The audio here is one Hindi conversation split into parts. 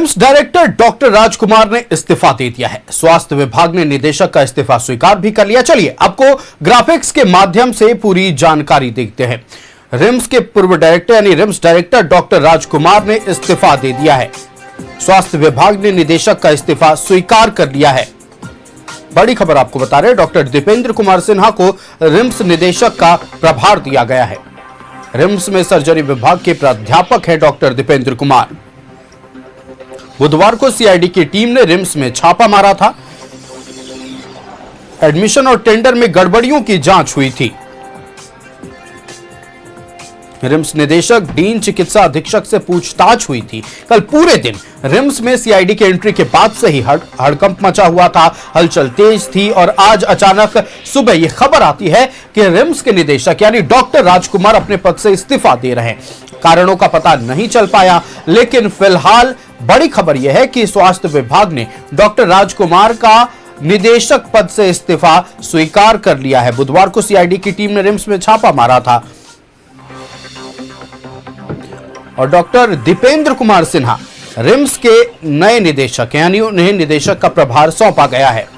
रिम्स डायरेक्टर डॉक्टर राजकुमार ने इस्तीफा दे दिया है। स्वास्थ्य विभाग ने निदेशक का इस्तीफा स्वीकार भी कर लिया। चलिए आपको ग्राफिक्स के माध्यम से पूरी जानकारी देखते हैं। रिम्स के पूर्व डायरेक्टर यानी रिम्स डायरेक्टर डॉक्टर राजकुमार ने इस्तीफा दे दिया है। स्वास्थ्य विभाग ने निदेशक का इस्तीफा स्वीकार कर लिया है। बड़ी खबर आपको बता रहे हैं, डॉक्टर दीपेंद्र कुमार सिन्हा को रिम्स निदेशक का प्रभार दिया गया है। रिम्स में सर्जरी विभाग के प्राध्यापक हैं डॉक्टर दीपेंद्र कुमार। बुधवार को सीआईडी की टीम ने रिम्स में छापा मारा था। एडमिशन और टेंडर में गड़बड़ियों की जांच हुई थी। रिम्स निदेशक डीन चिकित्सा अधीक्षक से पूछताछ हुई थी। कल पूरे दिन रिम्स में सीआईडी के एंट्री के बाद से ही हड़कंप मचा हुआ था, हलचल तेज थी और आज अचानक सुबह यह खबर आती है कि रिम्स के निदेशक यानी डॉक्टर राजकुमार अपने पद से इस्तीफा दे रहे हैं। कारणों का पता नहीं चल पाया, लेकिन फिलहाल बड़ी खबर यह है कि स्वास्थ्य विभाग ने डॉक्टर राजकुमार का निदेशक पद से इस्तीफा स्वीकार कर लिया है। बुधवार को सीआईडी की टीम ने रिम्स में छापा मारा था और डॉक्टर दीपेंद्र कुमार सिन्हा रिम्स के नए निदेशक यानी उन्हें निदेशक का प्रभार सौंपा गया है।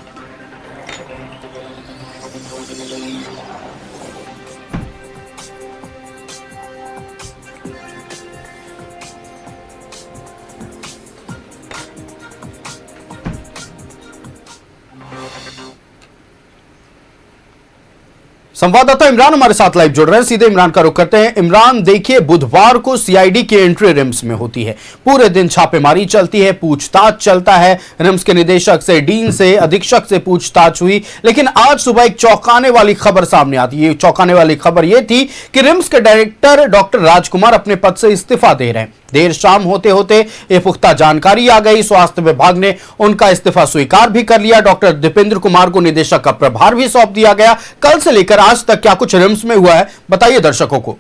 संवाददाता इमरान हमारे साथ लाइव जुड़ रहे हैं, सीधे इमरान का रुख करते हैं। इमरान, देखिए बुधवार को सीआईडी की एंट्री रिम्स में होती है, पूरे दिन छापेमारी चलती है, पूछताछ चलता है। रिम्स के निदेशक से, डीन से, अधीक्षक से पूछताछ हुई, लेकिन आज सुबह एक चौंकाने वाली खबर सामने आती है। चौंकाने वाली खबर यह थी कि रिम्स के डायरेक्टर डॉक्टर राजकुमार अपने पद से इस्तीफा दे रहे हैं। देर शाम होते होते ये पुख्ता जानकारी आ गई। स्वास्थ्य विभाग ने उनका इस्तीफा स्वीकार भी कर लिया। डॉक्टर दीपेंद्र कुमार को निदेशक का प्रभार भी सौंप दिया गया। कल से लेकर आज तक क्या कुछ रिम्स में हुआ है, बताइए दर्शकों को।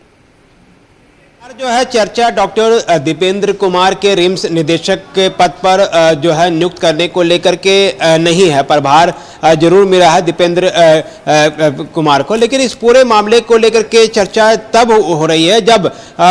जो है चर्चा डॉक्टर दीपेंद्र कुमार के रिम्स निदेशक के पद पर जो है नियुक्त करने को लेकर के नहीं है। प्रभार जरूर मिला है दीपेंद्र कुमार को, लेकिन इस पूरे मामले को लेकर के चर्चा तब हो रही है जब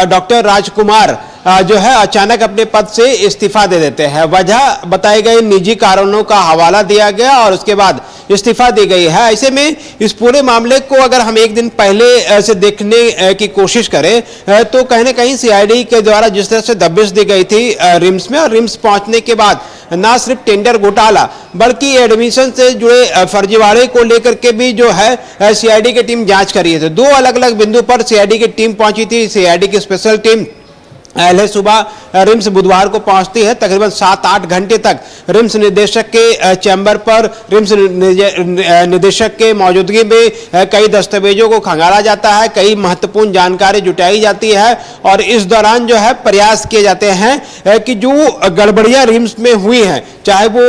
डॉक्टर राजकुमार जो है अचानक अपने पद से इस्तीफा दे देते हैं। वजह बताए गए निजी कारणों का हवाला दिया गया और उसके बाद इस्तीफा दी गई है। ऐसे में इस पूरे मामले को अगर हम एक दिन पहले से देखने की कोशिश करें तो कहीं ना कहीं सीआईडी के द्वारा जिस तरह से दबिश दी गई थी रिम्स में, और रिम्स पहुंचने के बाद ना सिर्फ टेंडर घोटाला बल्कि एडमिशन से जुड़े फर्जीवाड़े को लेकर के भी जो है सीआईडी की टीम जांच कर रही है। दो अलग अलग बिंदु पर सीआईडी की टीम पहुंची थी। सीआईडी की स्पेशल टीम पहले सुबह रिम्स बुधवार को पहुंचती है। तकरीबन 7-8 घंटे तक रिम्स निदेशक के चैम्बर पर रिम्स निदेशक के मौजूदगी में कई दस्तावेजों को खंगाला जाता है, कई महत्वपूर्ण जानकारी जुटाई जाती है और इस दौरान जो है प्रयास किए जाते हैं कि जो गड़बड़ियां रिम्स में हुई हैं, चाहे वो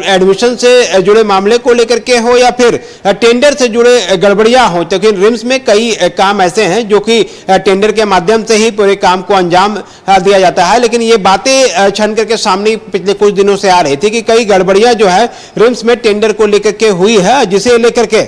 एडमिशन से जुड़े मामले को लेकर के हो या फिर टेंडर से जुड़े गड़बड़ियां हो, तो रिम्स में कई काम ऐसे हैं जो कि टेंडर के माध्यम से ही पूरे काम को अंजाम दिया जाता है। लेकिन ये बातें छन करके सामने पिछले कुछ दिनों से आ रही थी कि कई गड़बड़ियां जो है रिम्स में टेंडर को लेकर के हुई है, जिसे लेकर के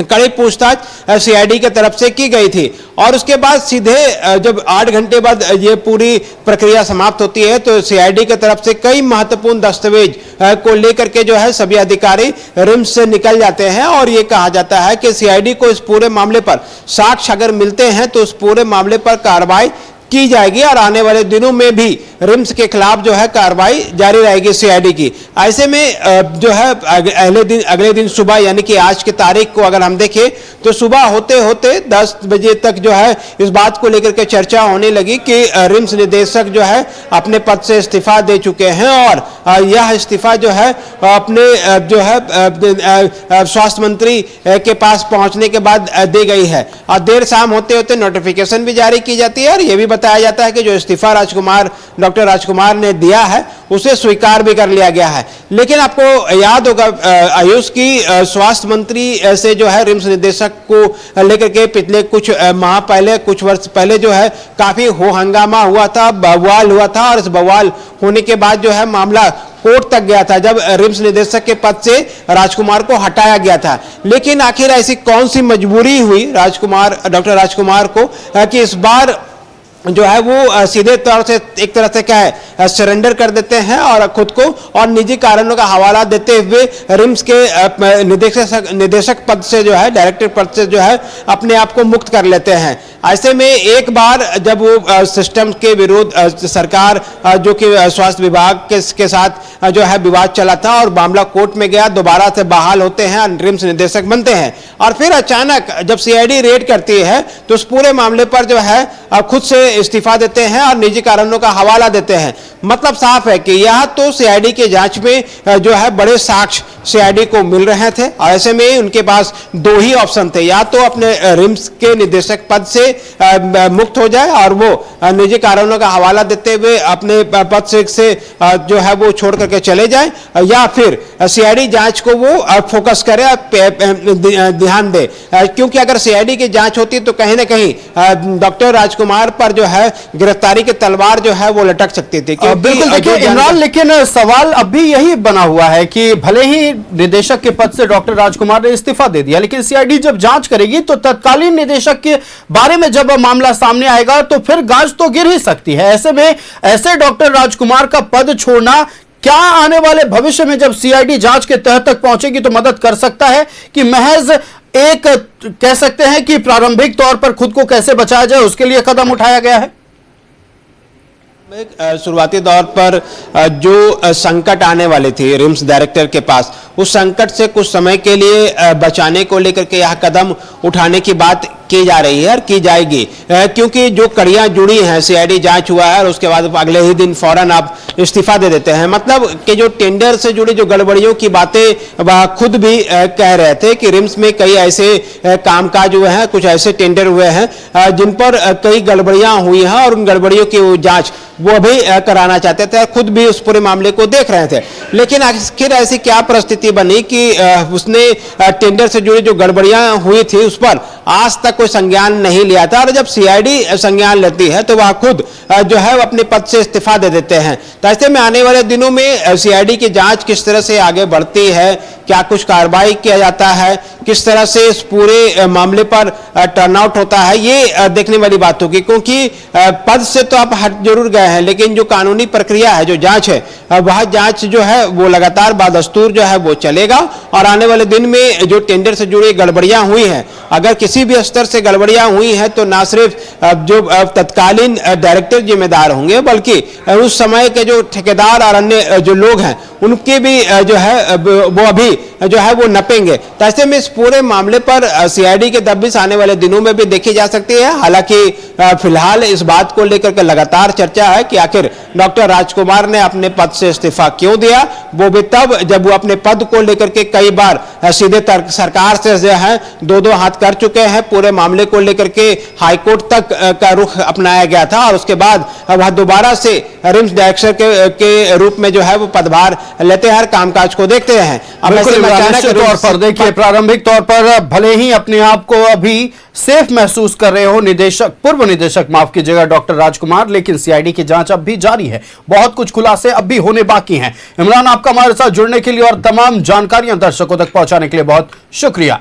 कड़ी पूछताछ सीआईडी की तरफ से की गई थी। और उसके बाद सीधे जब 8 घंटे बाद ये पूरी प्रक्रिया समाप्त होती है तो सीआईडी की तरफ से कई महत्वपूर्ण दस्तावेज को लेकर के जो है सभी अधिकारी रिम्स से निकल जाते हैं और ये कहा जाता है कि सीआईडी को इस पूरे मामले पर साक्ष्य अगर मिलते हैं तो उस पूरे मामले पर कार्रवाई की जाएगी और आने वाले दिनों में भी रिम्स के खिलाफ जो है कार्रवाई जारी रहेगी सीआईडी की। ऐसे में जो है अगले दिन सुबह यानी कि आज की तारीख को अगर हम देखें तो सुबह होते होते 10 बजे तक जो है इस बात को लेकर के चर्चा होने लगी कि रिम्स निदेशक जो है अपने पद से इस्तीफा दे चुके हैं और यह इस्तीफा जो है अपने जो है स्वास्थ्य मंत्री के पास पहुंचने के बाद दी गई है और देर शाम होते होते नोटिफिकेशन भी जारी की जाती है और यह भी बताया जाता है कि जो इस्तीफा डॉक्टर राजकुमार ने दिया है उसे स्वीकार भी कर लिया गया है। लेकिन आपको याद होगा आयुष की स्वास्थ्य मंत्री से जो है रिम्स निदेशक को लेकर के पिछले कुछ माह पहले, कुछ वर्ष पहले जो है काफी हो हंगामा हुआ था, बवाल हुआ था और इस बवाल होने के बाद जो है मामला कोर्ट तक गया था जब रिम्स निदेशक के पद से राजकुमार को हटाया गया था। लेकिन आखिर ऐसी कौन सी मजबूरी हुई डॉक्टर राजकुमार को कि इस बार जो है वो सीधे तौर से एक तरह से क्या है सरेंडर कर देते हैं और खुद को और निजी कारणों का हवाला देते हुए रिम्स के निदेशक पद से जो है डायरेक्टर पद से जो है अपने आप को मुक्त कर लेते हैं। ऐसे में एक बार जब वो सिस्टम के विरोध सरकार जो कि स्वास्थ्य विभाग के साथ जो है विवाद चला था और मामला कोर्ट में गया, दोबारा से बहाल होते हैं, रिम्स निदेशक बनते हैं और फिर अचानक जब सीआईडी रेड करती है तो उस पूरे मामले पर जो है खुद से इस्तीफा देते हैं और निजी कारणों का हवाला देते हैं। मतलब साफ है कि यह तो सीआईडी के जांच में जो है बड़े साक्ष्य सीआईडी को मिल रहे थे और ऐसे में उनके पास दो ही ऑप्शन थे, या तो अपने रिम्स के निदेशक पद से मुक्त हो जाए और वो निजी कारणों का हवाला देते हुए अपने पद से जो है वो छोड़ करके चले जाए, या फिर सीआईडी जांच को वो फोकस करे, ध्यान दे। क्योंकि अगर सीआईडी की जांच होती तो कहीं ना कहीं डॉक्टर राजकुमार पर जो है गिरफ्तारी की तलवार जो है वो लटक सकती थी। बिल्कुल देखिए इमरान, लेकिन सवाल अब भी यही बना हुआ है कि भले ही निदेशक के पद से डॉक्टर राजकुमार ने इस्तीफा दे दिया, लेकिन सीआईडी जब जांच करेगी तो तत्कालीन निदेशक के बारे में जब मामला सामने आएगा तो फिर गाज तो गिर ही सकती है। ऐसे में ऐसे डॉक्टर राजकुमार का पद छोड़ना क्या आने वाले भविष्य में जब सीआईडी जांच के तह तक पहुंचेगी तो मदद कर सकता है कि महज एक कह सकते हैं कि प्रारंभिक तौर पर खुद को कैसे बचाया जाए उसके लिए कदम उठाया गया है? शुरुआती दौर पर जो संकट आने वाली थी रिम्स डायरेक्टर के पास, उस संकट से कुछ समय के लिए बचाने को लेकर के यह कदम उठाने की बात की जा रही है और की जाएगी, क्योंकि जो कड़ियां जुड़ी हैं, सीआईडी जांच हुआ है और उसके बाद अगले ही दिन फौरन आप इस्तीफा दे देते हैं। मतलब कि जो टेंडर से जुड़ी जो गड़बड़ियों की बातें वह खुद भी कह रहे थे कि रिम्स में कई ऐसे कामकाज हुए हैं, कुछ ऐसे टेंडर हुए हैं जिन पर कई गड़बड़ियां हुई हैं और उन गड़बड़ियों की जांच वो भी कराना चाहते थे, खुद भी उस पूरे मामले को देख रहे थे। लेकिन आखिर ऐसी क्या परिस्थिति बनी कि उसने टेंडर से जुड़ी जो गड़बड़ियां हुई थी उस पर आज तक कोई संज्ञान नहीं लिया था, और जब सीआईडी संज्ञान लेती है तो वह खुद जो है अपने पद से इस्तीफा दे देते हैं। तो ऐसे में आने वाले दिनों में सीआईडी की जांच किस तरह से आगे बढ़ती है, क्या कुछ कार्रवाई किया जाता है, किस तरह से इस पूरे मामले पर टर्नआउट होता है, ये देखने वाली बात होगी। क्योंकि पद से तो आप हट जरूर गए हैं, लेकिन जो कानूनी प्रक्रिया है, जो जांच है, वह जांच जो है वो लगातार बादस्तूर जो है वो चलेगा। और आने वाले दिन में जो टेंडर से जुड़ी गड़बड़ियां हुई हैं, अगर किसी भी स्तर से गड़बड़ियां हुई हैं तो ना सिर्फ जो तत्कालीन डायरेक्टर जिम्मेदार होंगे, बल्कि उस समय के जो ठेकेदार और अन्य जो लोग हैं उनके भी जो है वो अभी जो है वो नपेंगे। तो ऐसे में इस पूरे मामले पर सीआईडी के दबिश आने वाले दिनों में भी देखी जा सकती है। हालांकि फिलहाल इस बात को लेकर के लगातार चर्चा है कि आखिर डॉक्टर राजकुमार ने अपने पद से इस्तीफा क्यों दिया, वो भी तब जब वो अपने पद को लेकर के कई बार सीधे सरकार से जो है दो हाथ कर चुके हैं। पूरे मामले को लेकर के हाईकोर्ट तक का रुख अपनाया गया था और उसके बाद वह दोबारा से रिम्स डायरेक्टर के रूप में जो है वो पदभार लेते हैं, हर कामकाज को देखते हैं। अब निश्चित तौर पर देखिए, प्रारंभिक तौर पर भले ही अपने आप को अभी सेफ महसूस कर रहे हो पूर्व निदेशक माफ कीजिएगा डॉक्टर राजकुमार, लेकिन सीआईडी की जांच अब भी जारी है, बहुत कुछ खुलासे अब भी होने बाकी हैं। इमरान, आपका हमारे साथ जुड़ने के लिए और तमाम जानकारियां दर्शकों तक पहुंचाने के लिए बहुत शुक्रिया।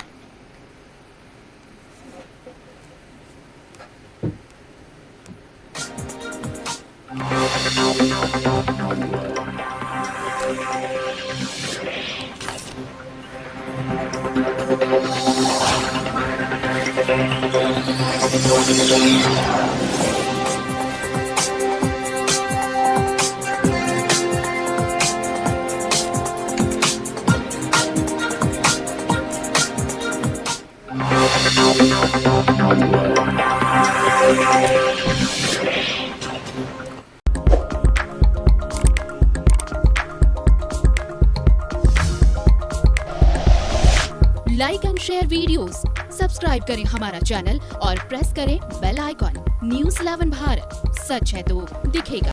Like and share videos, subscribe करें हमारा चैनल और प्रेस करें बेल आइकॉन। न्यूज़ 11 भारत, सच है तो दिखेगा।